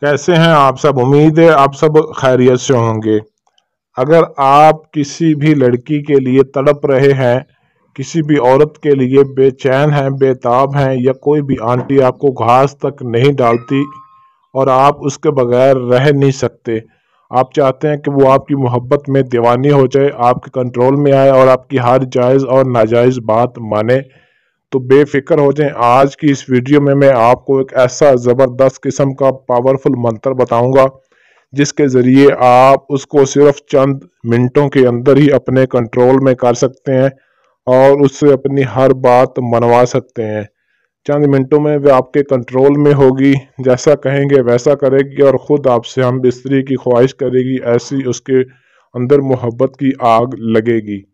कैसे हैं आप सब। उम्मीद है आप सब खैरियत से होंगे। अगर आप किसी भी लड़की के लिए तड़प रहे हैं, किसी भी औरत के लिए बेचैन हैं, बेताब हैं, या कोई भी आंटी आपको घास तक नहीं डालती और आप उसके बगैर रह नहीं सकते, आप चाहते हैं कि वो आपकी मोहब्बत में दीवानी हो जाए, आपके कंट्रोल में आए और आपकी हर जायज़ और नाजायज़ बात माने, तो बेफिक्र हो जाएं। आज की इस वीडियो में मैं आपको एक ऐसा ज़बरदस्त किस्म का पावरफुल मंत्र बताऊंगा जिसके ज़रिए आप उसको सिर्फ चंद मिनटों के अंदर ही अपने कंट्रोल में कर सकते हैं और उससे अपनी हर बात मनवा सकते हैं। चंद मिनटों में वह आपके कंट्रोल में होगी, जैसा कहेंगे वैसा करेगी और ख़ुद आपसे हम बिस्तरी की ख्वाहिश करेगी, ऐसी उसके अंदर मोहब्बत की आग लगेगी।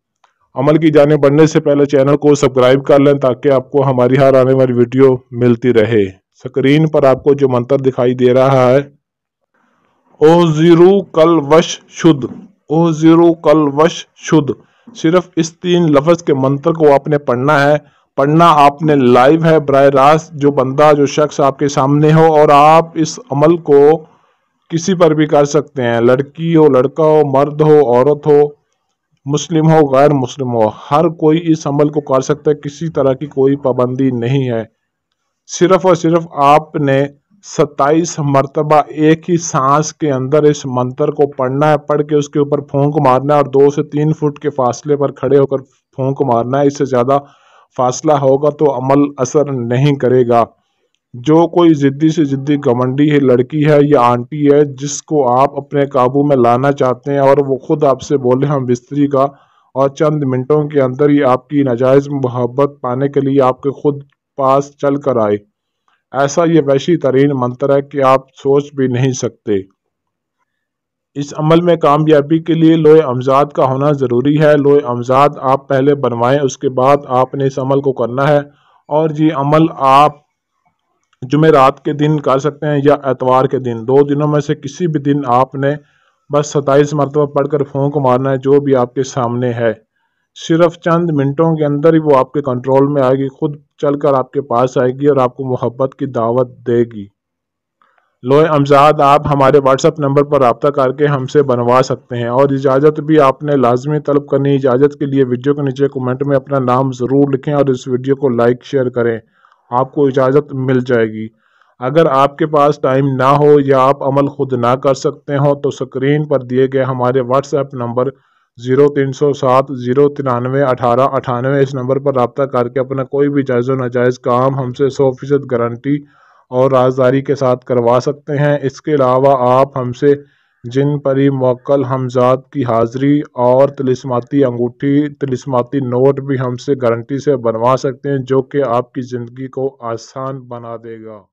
अमल की जाने बढ़ने से पहले चैनल को सब्सक्राइब कर लें ताकि आपको हमारी हर आने वाली वीडियो मिलती रहे। स्क्रीन पर आपको जो मंत्र दिखाई दे रहा है, ओ जीरू कल वश शुद्ध, ओ जीरू कल वश शुद्ध, सिर्फ इस 3 लफ्ज़ के मंत्र को आपने पढ़ना है। पढ़ना आपने लाइव है, बराह रास्त जो बंदा जो शख्स आपके सामने हो, और आप इस अमल को किसी पर भी कर सकते हैं। लड़की हो, लड़का हो, मर्द हो, औरत हो, मुस्लिम हो, गैर मुस्लिम हो, हर कोई इस अमल को कर सकता है। किसी तरह की कोई पाबंदी नहीं है। सिर्फ और सिर्फ आपने 27 मरतबा एक ही सांस के अंदर इस मंत्र को पढ़ना है। पढ़ के उसके ऊपर फूंक मारना है और 2 से 3 फुट के फासले पर खड़े होकर फूंक मारना है। इससे ज़्यादा फासला होगा तो अमल असर नहीं करेगा। जो कोई ज़िद्दी से ज़िद्दी घमंडी है, लड़की है या आंटी है, जिसको आप अपने काबू में लाना चाहते हैं और वो खुद आपसे बोले हम बिस्तरी का, और चंद मिनटों के अंदर ही आपकी नाजायज़ मोहब्बत पाने के लिए आपके खुद पास चल कर आए, ऐसा ये वैशी तरीन मंत्र है कि आप सोच भी नहीं सकते। इस अमल में कामयाबी के लिए लोहे अमजाद का होना ज़रूरी है। लोहे अमजाद आप पहले बनवाएं, उसके बाद आपने इस अमल को करना है। और ये अमल आप जुमेरात के दिन कर सकते हैं या एतवार के दिन, 2 दिनों में से किसी भी दिन आपने बस 27 मरतबा पढ़कर फूंक मारना है, जो भी आपके सामने है। सिर्फ चंद मिनटों के अंदर ही वो आपके कंट्रोल में आएगी, खुद चलकर आपके पास आएगी और आपको मोहब्बत की दावत देगी। लोहे अमजाद आप हमारे व्हाट्सएप नंबर पर रब्ता करके हमसे बनवा सकते हैं। और इजाज़त भी आपने लाजमी तलब करनी। इजाज़त के लिए वीडियो के नीचे कमेंट में अपना नाम ज़रूर लिखें और इस वीडियो को लाइक शेयर करें, आपको इजाज़त मिल जाएगी। अगर आपके पास टाइम ना हो या आप अमल खुद ना कर सकते हो तो स्क्रीन पर दिए गए हमारे व्हाट्सएप नंबर 0307 093 18 98, इस नंबर पर रब्ता करके अपना कोई भी जायज़ व नाजायज़ काम हमसे 100% गारंटी और राजदारी के साथ करवा सकते हैं। इसके अलावा आप हमसे जिन परी मुवक्कल हमजाद की हाज़िरी और तिलिस्माती अंगूठी, तिलिस्माती नोट भी हमसे गारंटी से बनवा सकते हैं, जो कि आपकी ज़िंदगी को आसान बना देगा।